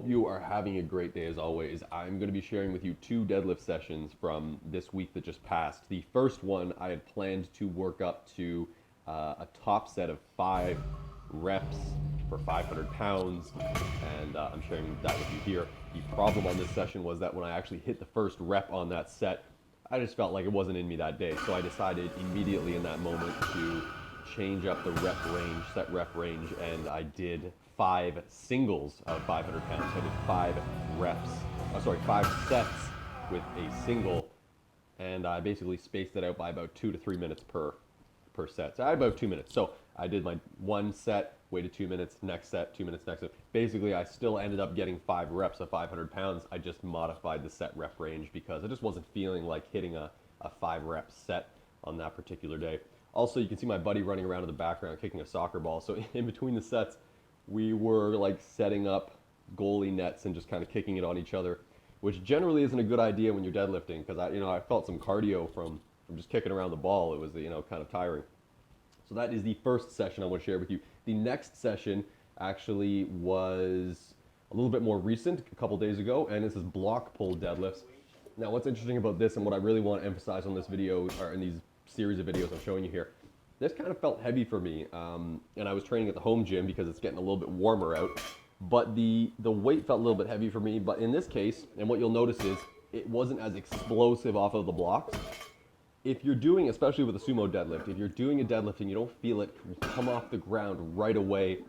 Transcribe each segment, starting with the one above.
hope you are having a great day as always. I'm going to be sharing with you two deadlift sessions from this week that just passed. The first one, I had planned to work up to a top set of 5 reps for 500 pounds, and I'm sharing that with you here. The problem on this session was that when I actually hit the first rep on that set, I just felt like it wasn't in me that day, so I decided immediately in that moment to change up the rep range, set rep range, and I did 5 singles of 500 pounds. I did 5 reps, 5 sets with a single, and I basically spaced it out by about 2 to 3 minutes per set. So I had about 2 minutes. So I did my one set, waited 2 minutes, next set, 2 minutes, next set. Basically, I still ended up getting 5 reps of 500 pounds. I just modified the set rep range because I just wasn't feeling like hitting a 5 rep set on that particular day. Also, you can see my buddy running around in the background kicking a soccer ball. So in between the sets, we were like setting up goalie nets and just kind of kicking it on each other, which generally isn't a good idea when you're deadlifting, because I felt some cardio from just kicking around the ball. It was kind of tiring. So that is the first session I want to share with you. The next session actually was a little bit more recent, a couple days ago, and this is block pull deadlifts. Now, what's interesting about this and what I really want to emphasize on this video, or in these series of videos I'm showing you here, this kind of felt heavy for me, and I was training at the home gym because it's getting a little bit warmer out, but the weight felt a little bit heavy for me. But in this case, and what you'll notice is it wasn't as explosive off of the blocks. If you're doing, especially with a sumo deadlift, if you're doing a deadlift and you don't feel it come off the ground right away,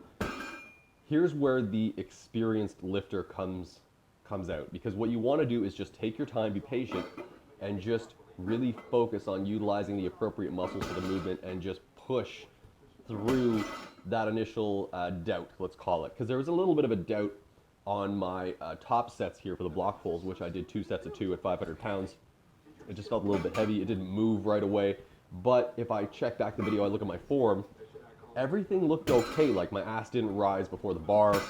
here's where the experienced lifter comes out, because what you want to do is just take your time, be patient, and just really focus on utilizing the appropriate muscles for the movement and just push through that initial doubt, let's call it. Because there was a little bit of a doubt on my top sets here for the block pulls, which I did 2 sets of 2 at 500 pounds. It just felt a little bit heavy. It didn't move right away. But if I check back the video, I look at my form, everything looked okay. Like my ass didn't rise before the bar.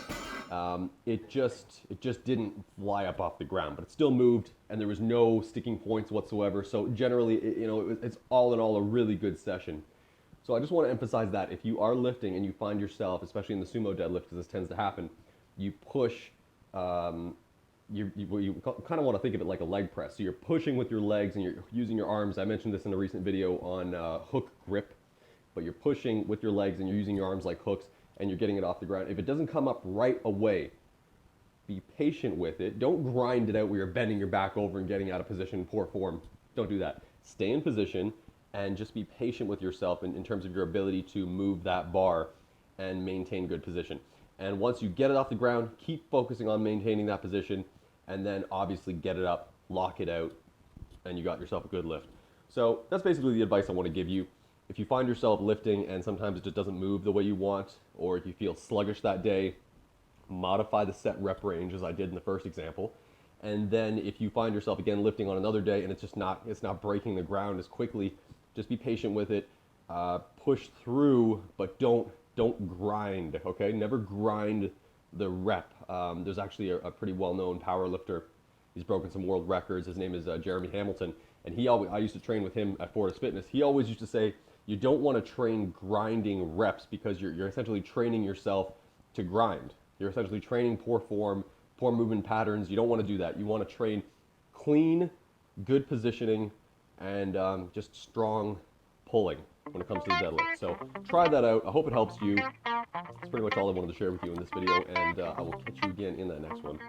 It just didn't fly up off the ground, but it still moved, and there was no sticking points whatsoever. So generally, it's all in all a really good session. So I just want to emphasize that if you are lifting and you find yourself, especially in the sumo deadlift, because this tends to happen, you push. You kind of want to think of it like a leg press. So you're pushing with your legs and you're using your arms. I mentioned this in a recent video on hook grip, but you're pushing with your legs and you're using your arms like hooks, and you're getting it off the ground. If it doesn't come up right away, be patient with it. Don't grind it out where you're bending your back over and getting out of position in poor form. Don't do that. Stay in position and just be patient with yourself in terms of your ability to move that bar and maintain good position. And once you get it off the ground, keep focusing on maintaining that position, and then obviously get it up, lock it out, and you got yourself a good lift. So that's basically the advice I want to give you. If you find yourself lifting and sometimes it just doesn't move the way you want, or if you feel sluggish that day, modify the set rep range as I did in the first example. And then if you find yourself again lifting on another day and it's not breaking the ground as quickly, just be patient with it, push through, but don't grind, okay? Never grind the rep. There's actually a pretty well-known power lifter. He's broken some world records. His name is Jeremy Hamilton, and I used to train with him at Fortis Fitness. He always used to say, you don't want to train grinding reps, because you're essentially training yourself to grind. You're essentially training poor form, poor movement patterns. You don't want to do that. You want to train clean, good positioning, and just strong pulling when it comes to the deadlift. So try that out. I hope it helps you. That's pretty much all I wanted to share with you in this video, and I will catch you again in that next one.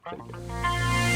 Take care.